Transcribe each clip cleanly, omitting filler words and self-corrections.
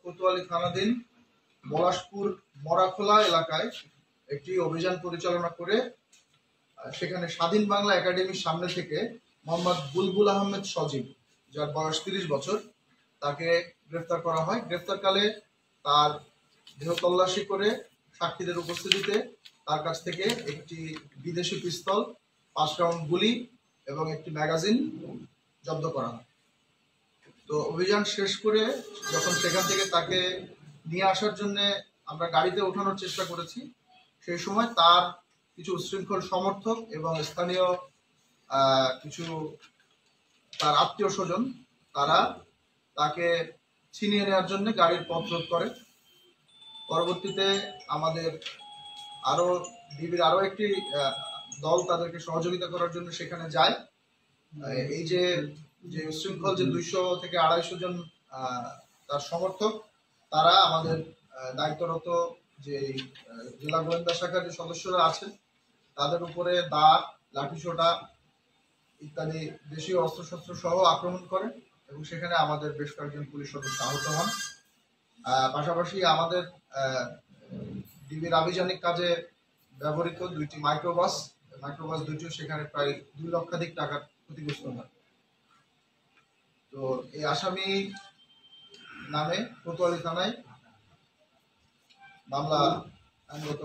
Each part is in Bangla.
কোতোয়ালি থানাধীন পলাশপুর মরাখোলা এলাকায় একটি অভিযান পরিচালনা করে সেখানে স্বাধীন বাংলা একাডেমির সামনে থেকে মোহাম্মদ বুলবুল আহমেদ সজীব, যার বয়স 30 বছর, তাকে গ্রেফতার করা হয়। গ্রেফতারকালে তার দেহ তল্লাশি করে সাক্ষীদের উপস্থিতিতে তার কাছ থেকে একটি বিদেশি পিস্তল, 5 রাউন্ড গুলি এবং একটি ম্যাগাজিন জব্দ করা হয়। তো অভিযান শেষ করে যখন সেখান থেকে তাকে নিয়ে আসার জন্য আমরা গাড়িতে ওঠানোর চেষ্টা করেছি, সেই সময় তার কিছু উচ্ছৃঙ্খল সমর্থক এবং স্থানীয় কিছু তার আত্মীয় স্বজন তারা তাকে ছিনিয়ে নেওয়ার জন্য গাড়ির পথ রোধ করে। পরবর্তীতে আমাদের ডিবির আরো একটি দল তাদেরকে সহযোগিতা করার জন্য সেখানে যায়। এই যে উচ্ছৃঙ্খল যে 200 থেকে 250 জন তার সমর্থক, তারা আমাদের দায়িত্বরত যে জেলা গোয়েন্দা শাখার যে সদস্যরা আছেন তাদের উপরে দা, লাঠিসোঁটা ইত্যাদি দেশীয় অস্ত্রশস্ত্র সহ আক্রমণ করে এবং সেখানে আমাদের বেশ কয়েকজন পুলিশ সদস্য আহত হন। পাশাপাশি আমাদের ডিবির আভিযানিক কাজে ব্যবহৃত 2টি মাইক্রোবাস দুটিও সেখানে প্রায় 2 লক্ষাধিক টাকার ক্ষতিগ্রস্ত হয়। তো এই আসামি নামে কোতোয়ালি থানায় মামলা আইনগত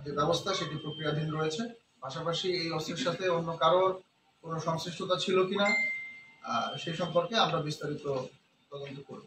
যে ব্যবস্থা সেটি প্রক্রিয়াধীন রয়েছে। পাশাপাশি এই অস্ত্রের সাথে অন্য কারোর কোনো সংশ্লিষ্টতা ছিল কিনা সে সম্পর্কে আমরা বিস্তারিত তদন্ত করব।